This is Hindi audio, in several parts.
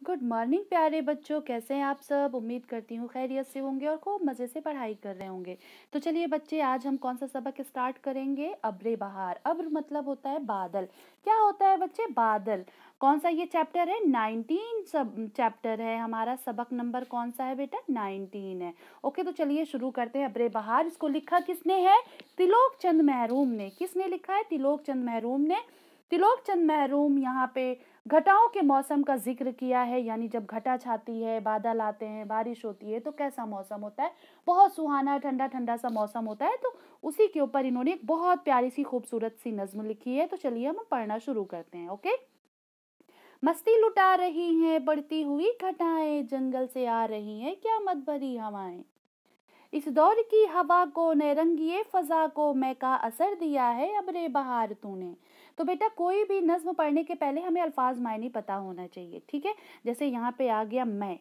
गुड मॉर्निंग प्यारे बच्चों, कैसे हैं आप सब। उम्मीद करती हूँ खैरियत से होंगे और खूब मज़े से पढ़ाई कर रहे होंगे। तो चलिए बच्चे, आज हम कौन सा सबक स्टार्ट करेंगे। अब्रे बहार। अब्र मतलब होता है बादल। क्या होता है बच्चे? बादल। कौन सा ये चैप्टर है? 19 सब चैप्टर है हमारा। सबक नंबर कौन सा है बेटा? 19 है। ओके, तो चलिए शुरू करते हैं। अब्रे बहार, इसको लिखा किसने है? तिलोक चंद महरूम ने। किसने लिखा है? तिलोक चंद महरूम ने। तिलोक चंद महरूम यहाँ पे घटाओं के मौसम का जिक्र किया है, यानी जब घटा छाती है, बादल आते हैं, बारिश होती है तो कैसा मौसम होता है। बहुत सुहाना ठंडा ठंडा सा मौसम होता है। तो उसी के ऊपर इन्होंने एक बहुत प्यारी सी खूबसूरत सी नज्म लिखी है। तो चलिए हम पढ़ना शुरू करते हैं। ओके। मस्ती लुटा रही हैं बढ़ती हुई घटाएं, जंगल से आ रही हैं क्या मत भरी हवाएं। इस दौर की हवा को नैरंगिए फजा को मैं का असर दिया है अब्रे बहार तूने। तो बेटा, कोई भी नज्म पढ़ने के पहले हमें अल्फाज मायने पता होना चाहिए, ठीक है। जैसे यहाँ पे आ गया मैं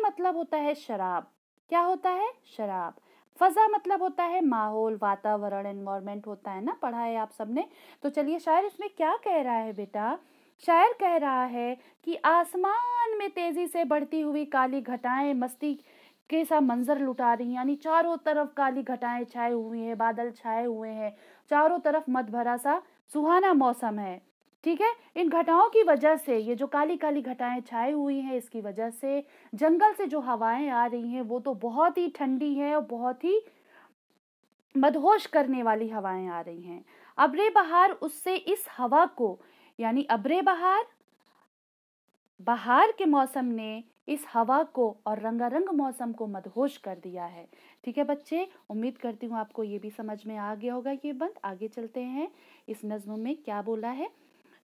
मतलब होता है शराब। क्या होता है? शराब। फजा मतलब होता है माहौल, वातावरण, एनवायरमेंट होता है ना, पढ़ा है आप सबने। तो चलिए, शायर इसमें क्या कह रहा है बेटा? शायर कह रहा है कि आसमान में तेजी से बढ़ती हुई काली घटाएं मस्ती के सा मंजर लुटा रही हैं, यानी चारों तरफ काली घटाएं छाए हुई हैं, बादल छाए हुए हैं, चारों तरफ मत भरा सा सुहाना मौसम है। ठीक है। इन घटाओं की वजह से, ये जो काली काली घटाएं छाई हुई हैं, इसकी वजह से जंगल से जो हवाएं आ रही हैं वो तो बहुत ही ठंडी है और बहुत ही मदहोश करने वाली हवाएं आ रही हैं। अब्रे बहार उससे इस हवा को, यानी अब्रे बहार, बहार के मौसम ने इस हवा को और रंगारंग मौसम को मदहोश कर दिया है। ठीक है बच्चे, उम्मीद करती हूँ आपको ये भी समझ में आ गया होगा। ये बंद, आगे चलते हैं। इस नज्म में क्या बोला है?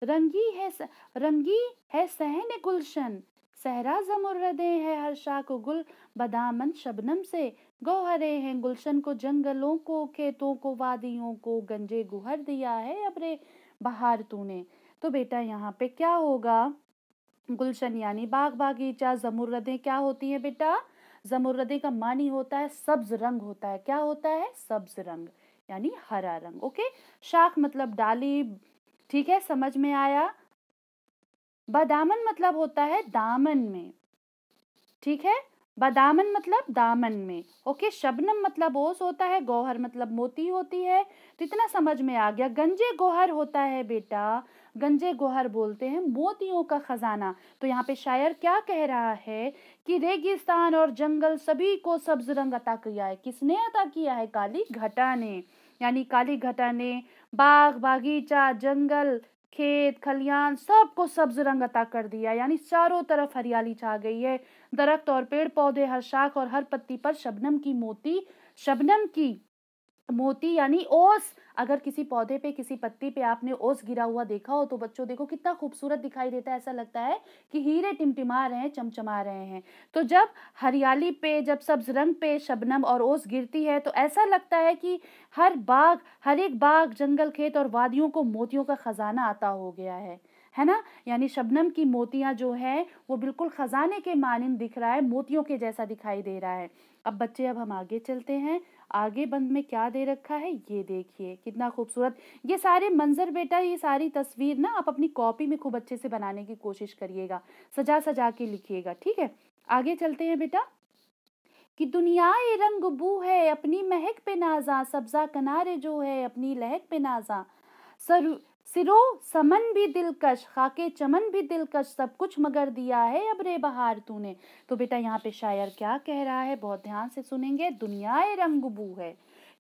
रंगी है सहन गुलशन, सहरा जमुर्रदे है हर शाख गुल बदामन शबनम से, गौहरे हैं गुलशन को जंगलों को, खेतों को, वादियों को, गंजे गुहर दिया है अब्रे बहार तूने। तो बेटा यहाँ पे क्या होगा? गुलशन यानी बाग बागीचा। जमुर्रदें क्या होती है बेटा? जमुर्रदें का मानी होता है सब्ज रंग होता है। क्या होता है? सब्ज रंग, यानी हरा रंग। ओके। शाख मतलब डाली। ठीक है, समझ में आया। बदामन मतलब होता है दामन में। ठीक है, बदामन मतलब दामन में। ओके। शबनम मतलब ओस होता है। गौहर मतलब मोती होती है। तो इतना समझ में आ गया। गंजे गौहर होता है बेटा, गंजे गौहर बोलते हैं मोतियों का खजाना। तो यहाँ पे शायर क्या कह रहा है कि रेगिस्तान और जंगल सभी को सब्ज रंग अता किया है। किसने अता किया है? काली घटा ने। यानी काली घटा ने बाग बागीचा, जंगल, खेत खलियान सबको सब्ज रंग अता कर दिया, यानी चारों तरफ हरियाली छा गई है। दरख्त और पेड़ पौधे, हर शाख और हर पत्ती पर शबनम की मोती यानी ओस। अगर किसी पौधे पे, किसी पत्ती पे आपने ओस गिरा हुआ देखा हो तो बच्चों देखो कितना खूबसूरत दिखाई देता है। ऐसा लगता है कि हीरे टिमटिमा रहे हैं, चमचमा रहे हैं। तो जब हरियाली पे, जब सब्ज रंग पे शबनम और ओस गिरती है तो ऐसा लगता है कि हर एक बाग, जंगल, खेत और वादियों को मोतियों का खजाना आता हो गया है ना। यानी शबनम की मोतियां जो है वो बिल्कुल खजाने के मानिंद दिख रहा है, मोतियों के जैसा दिखाई दे रहा है। अब बच्चे, अब हम आगे चलते हैं। आगे बंद में क्या दे रखा है ये देखिए, कितना खूबसूरत ये सारे मंजर बेटा, ये सारी तस्वीर ना आप अपनी कॉपी में खूब अच्छे से बनाने की कोशिश करिएगा, सजा सजा के लिखिएगा। ठीक है, आगे चलते हैं बेटा। कि दुनियाए रंग बू है अपनी महक पे नाजा, सब्जा किनारे जो है अपनी लहक पे नाजा, सर सिरो समन भी दिलकश, खाके चमन भी दिलकश, सब कुछ मगर दिया है अब्रे बहार तूने। तो बेटा यहाँ पे शायर क्या कह रहा है, बहुत ध्यान से सुनेंगे। दुनियाए रंग बू है,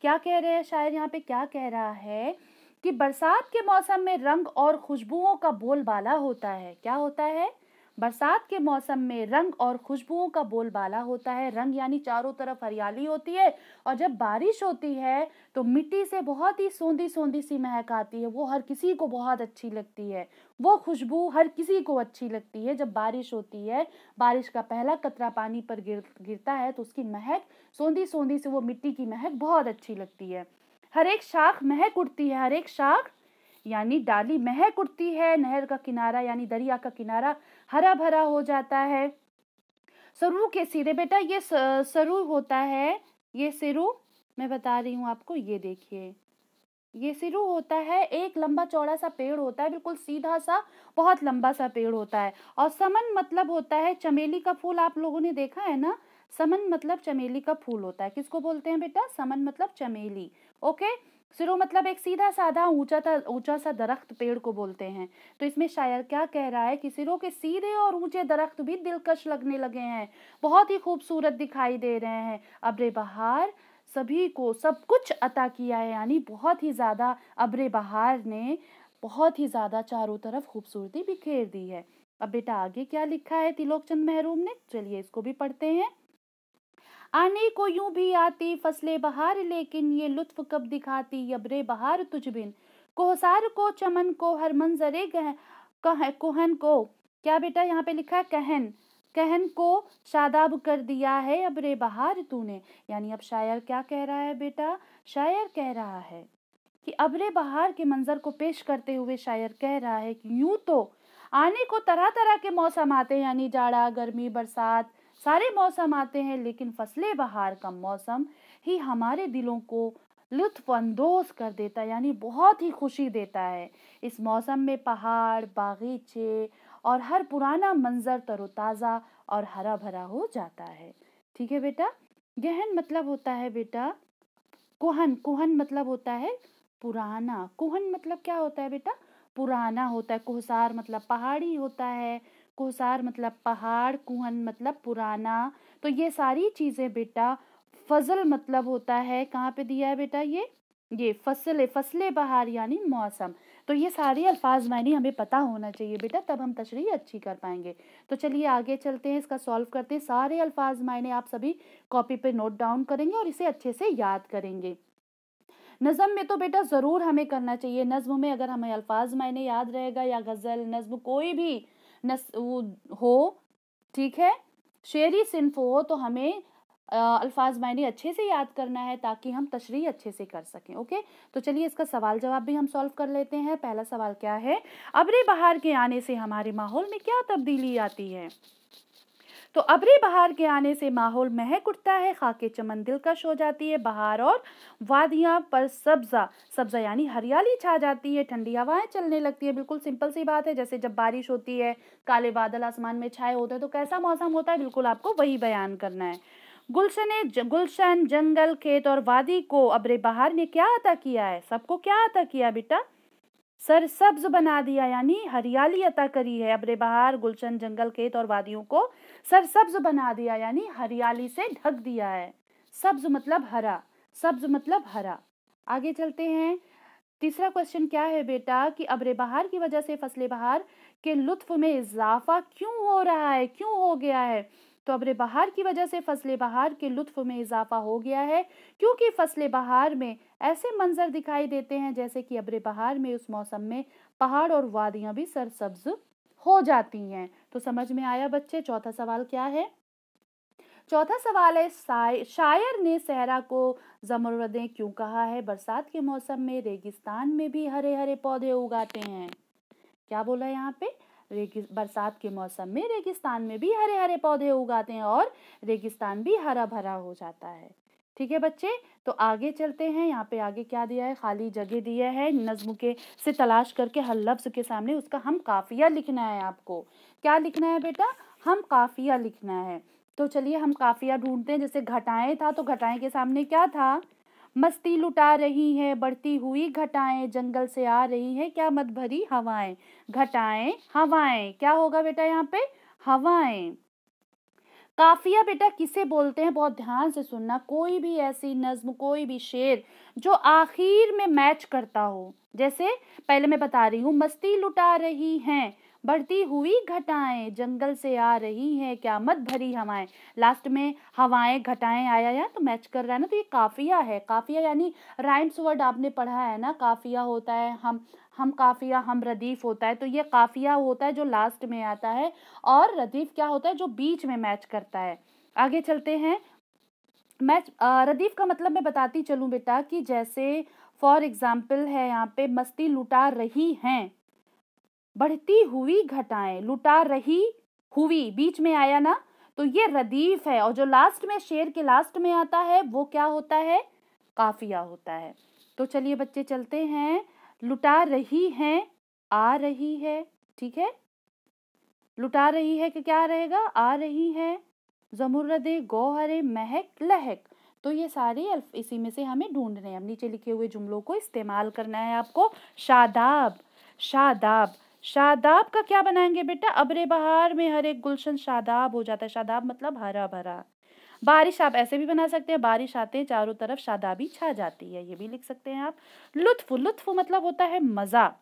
क्या कह रहे हैं शायर यहाँ पे? क्या कह रहा है कि बरसात के मौसम में रंग और खुशबुओं का बोलबाला होता है। क्या होता है? बरसात के मौसम में रंग और खुशबुओं का बोलबाला होता है। रंग यानी चारों तरफ हरियाली होती है, और जब बारिश होती है तो मिट्टी से बहुत ही सोंधी सोंधी सी महक आती है। वो हर किसी को बहुत अच्छी लगती है, वो खुशबू हर किसी को अच्छी लगती है। जब बारिश होती है, बारिश का पहला कतरा पानी पर गिरता है तो उसकी महक, सोंधी सोंधी से वो मिट्टी की महक बहुत अच्छी लगती है। हर एक शाख महक उठती है, हर एक शाख यानी डाली महक उठती है। नहर का किनारा यानी दरिया का किनारा हरा भरा हो जाता है। सरु के सिरे बेटा, ये सरु होता है, ये सिरु मैं बता रही हूँ आपको, ये देखिए ये सिरू होता है, एक लंबा चौड़ा सा पेड़ होता है, बिल्कुल सीधा सा, बहुत लंबा सा पेड़ होता है। और समन मतलब होता है चमेली का फूल, आप लोगों ने देखा है ना, समन मतलब चमेली का फूल होता है। किसको बोलते हैं बेटा? समन मतलब चमेली। ओके। सिरो मतलब एक सीधा साधा ऊंचा सा दरख्त, पेड़ को बोलते हैं। तो इसमें शायर क्या कह रहा है कि सिरों के सीधे और ऊंचे दरख्त भी दिलकश लगने लगे हैं, बहुत ही खूबसूरत दिखाई दे रहे हैं। अब्रे बहार सभी को सब कुछ अता किया है, यानी बहुत ही ज़्यादा अब्रे बहार ने बहुत ही ज़्यादा चारों तरफ खूबसूरती बिखेर दी है। अब बेटा आगे क्या लिखा है तिलोक चंद महरूम ने, चलिए इसको भी पढ़ते हैं। आने को यूं भी आती फसले बहार, लेकिन ये लुत्फ कब दिखाती अब्रे बहार तुझ बिन। कोहसार को चमन को हर मंजरे कोहन को, क्या बेटा यहाँ पे लिखा है? कहन, कहन को शादाब कर दिया है अब्रे बहार तूने। यानी अब शायर क्या कह रहा है बेटा? शायर कह रहा है कि अब्रे बहार के मंजर को पेश करते हुए शायर कह रहा है कि यूं तो आने को तरह तरह के मौसम आते हैं, यानी जाड़ा, गर्मी, बरसात, सारे मौसम आते हैं, लेकिन फसले बहार का मौसम ही हमारे दिलों को लुत्फ अंदोज कर देता है, यानी बहुत ही खुशी देता है। इस मौसम में पहाड़, बागीचे और हर पुराना मंजर तरोताज़ा और हरा भरा हो जाता है। ठीक है बेटा। गहन मतलब होता है बेटा कुहन, कुहन मतलब होता है पुराना। कुहन मतलब क्या होता है बेटा? पुराना होता है। कोहसार मतलब पहाड़ी होता है, कोहसार मतलब पहाड़, कुहन मतलब पुराना। तो ये सारी चीजें बेटा, फजल मतलब होता है, कहाँ पे दिया है बेटा? ये फसले, फसले बहार यानी मौसम। तो ये सारे अल्फाज मायने हमें पता होना चाहिए बेटा, तब हम तशरीह अच्छी कर पाएंगे। तो चलिए आगे चलते हैं, इसका सॉल्व करते हैं। सारे अल्फाज मायने आप सभी कॉपी पे नोट डाउन करेंगे और इसे अच्छे से याद करेंगे। नज़म में तो बेटा ज़रूर हमें करना चाहिए। नज़्म में अगर हमें अल्फाज मायने याद रहेगा, या गज़ल, नज़्म, कोई भी वो हो, ठीक है, शेरी सिन्फ हो, तो हमें अल्फाज मायने अच्छे से याद करना है ताकि हम तशरीह अच्छे से कर सकें। ओके। तो चलिए इसका सवाल जवाब भी हम सॉल्व कर लेते हैं। पहला सवाल क्या है? अब्रे बहार के आने से हमारे माहौल में क्या तब्दीली आती है? तो अब्रे बहार के आने से माहौल महक उठता है, खाके चमन दिलकश हो जाती है, बहार और वादियां पर सब्जा, सब्जा यानी हरियाली छा जाती है, ठंडी हवाएं चलने लगती है। बिल्कुल सिंपल सी बात है, जैसे जब बारिश होती है, काले बादल आसमान में छाए होते हैं, तो कैसा मौसम होता है, बिल्कुल आपको वही बयान करना है। गुलशन, जंगल, खेत और वादी को अब्रे बहार ने क्या अता किया है? सबको क्या अता किया बेटा? सरसब्ज बना दिया, यानी हरियाली अता करी है। अब्रे बहार, गुलशन, जंगल, खेत और वादियों को सरसब्ज बना दिया, यानी हरियाली से ढक दिया है। सब्ज मतलब हरा, सब्ज मतलब हरा। आगे चलते हैं। तीसरा क्वेश्चन क्या है बेटा कि अब्रे बहार की वजह से फसले बहार के लुत्फ में इजाफा क्यों हो रहा है, क्यों हो गया है? तो अब्रे बहार की वजह से फसले बहार के लुत्फ में इजाफा हो गया है, क्योंकि फसले बहार में ऐसे मंजर दिखाई देते हैं जैसे कि अब्रे बहार में उस मौसम में पहाड़ और वादियां भी सरसब्ज हो जाती हैं। तो समझ में आया बच्चे? चौथा सवाल क्या है? चौथा सवाल है, शायर ने सहरा को ज़मरुदें क्यों कहा है? बरसात के मौसम में रेगिस्तान में भी हरे हरे पौधे उगाते हैं। क्या बोला यहाँ पे? बरसात के मौसम में रेगिस्तान में भी हरे हरे पौधे उगाते हैं और रेगिस्तान भी हरा भरा हो जाता है। ठीक है बच्चे। तो आगे चलते हैं। यहाँ पे आगे क्या दिया है? खाली जगह दिया है, नज्म के से तलाश करके हर लफ्ज के सामने उसका हम काफिया लिखना है। आपको क्या लिखना है बेटा? हम काफिया लिखना है। तो चलिए हम काफिया ढूंढते हैं। जैसे घटाएं था, तो घटाएं के सामने क्या था? मस्ती लुटा रही है बढ़ती हुई घटाएं, जंगल से आ रही है क्या मत भरी हवाएं। घटाएं, हवाएं, क्या होगा बेटा यहाँ पे? हवाएं। काफिया बेटा किसे बोलते हैं? बहुत ध्यान से सुनना। कोई भी ऐसी नज्म, कोई भी शेर जो आखिर में मैच करता हो। जैसे पहले मैं बता रही हूँ, मस्ती लुटा रही हैं बढ़ती हुई घटाएं, जंगल से आ रही हैं क्या मत भरी हवाएं। लास्ट में हवाएं, घटाएं आया है तो मैच कर रहा है ना, तो ये काफिया है। काफिया यानी राइम्स वर्ड आपने पढ़ा है ना, काफिया होता है हम काफिया, हम रदीफ होता है, तो ये काफिया होता है जो लास्ट में आता है, और रदीफ क्या होता है? जो बीच में मैच करता है। आगे चलते हैं। मैच रदीफ का मतलब मैं बताती चलूं बेटा कि जैसे फॉर एग्जाम्पल है यहाँ पे, मस्ती लुटा रही हैं बढ़ती हुई घटाएं, लुटा रही हुई बीच में आया ना, तो ये रदीफ है, और जो लास्ट में शेर के लास्ट में आता है वो क्या होता है? काफिया होता है। तो चलिए बच्चे चलते हैं। लुटा रही हैं, आ रही है, ठीक है। लुटा रही है कि क्या रहेगा, आ रही है। ज़मुर्रदे, गौहरे, महक, लहक। तो ये सारे अल्फ इसी में से हमें ढूंढने हैं। अब नीचे लिखे हुए जुमलों को इस्तेमाल करना है आपको। शादाब, शादाब, शादाब का क्या बनाएंगे बेटा, अब्रे बहार में हर एक गुलशन शादाब हो जाता है। शादाब मतलब हरा भरा। बारिश आप ऐसे भी बना सकते हैं, बारिश आते हैं चारों तरफ शादाबी छा जाती है, ये भी लिख सकते हैं आप। लुत्फ, लुत्फ मतलब होता है मज़ा।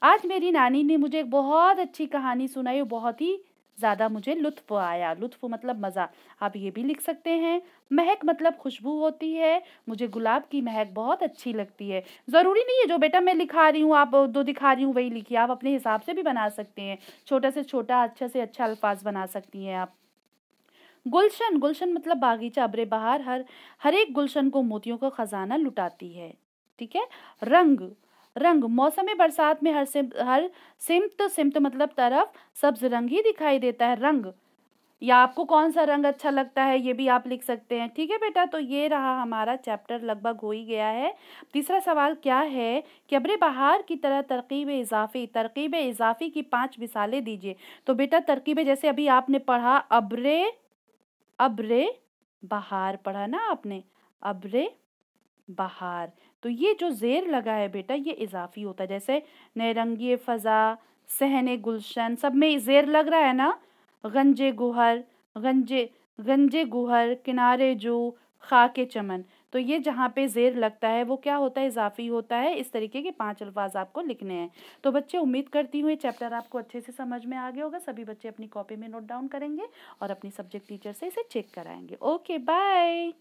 आज मेरी नानी ने मुझे एक बहुत अच्छी कहानी सुनाई, बहुत ही ज़्यादा मुझे लुत्फ आया। लुत्फ मतलब मज़ा, आप ये भी लिख सकते हैं। महक मतलब खुशबू होती है, मुझे गुलाब की महक बहुत अच्छी लगती है। ज़रूरी नहीं है जो बेटा मैं लिखा रही हूँ, आप दो दिखा रही हूँ वही लिखिए, आप अपने हिसाब से भी बना सकते हैं। छोटा से छोटा, अच्छा से अच्छा अल्फाज बना सकती हैं आप। गुलशन, गुलशन मतलब बागीचा, अब्रे बहार हर एक गुलशन को मोतियों का खजाना लुटाती है, ठीक है। रंग, रंग मौसम बरसात में हर सिमत, सिमत मतलब तरफ, सब्ज रंग ही दिखाई देता है। रंग, या आपको कौन सा रंग अच्छा लगता है ये भी आप लिख सकते हैं, ठीक है बेटा। तो ये रहा हमारा चैप्टर, लगभग हो ही गया है। तीसरा सवाल क्या है कि अब्रे बहार की तरह तरकीब इजाफी, तरकीब इजाफी की 5 मिसालें दीजिए। तो बेटा तरकीबें जैसे अभी आपने पढ़ा, अब्रे, अब्रे बहार पढ़ा ना आपने, अब्रे बहार। तो ये जो जेर लगा है बेटा ये इजाफी होता है, जैसे नैरंगी फजा, सहने गुलशन, सब में जेर लग रहा है ना। गंजे गुहर, गंजे गंजे गुहर, किनारे जो, खाके चमन। तो ये जहाँ पे जेर लगता है वो क्या होता है, इजाफी होता है। इस तरीके के 5 अल्फाज आपको लिखने हैं। तो बच्चे उम्मीद करती हूँ ये चैप्टर आपको अच्छे से समझ में आ गया होगा। सभी बच्चे अपनी कॉपी में नोट डाउन करेंगे और अपनी सब्जेक्ट टीचर से इसे चेक कराएंगे। Okay bye.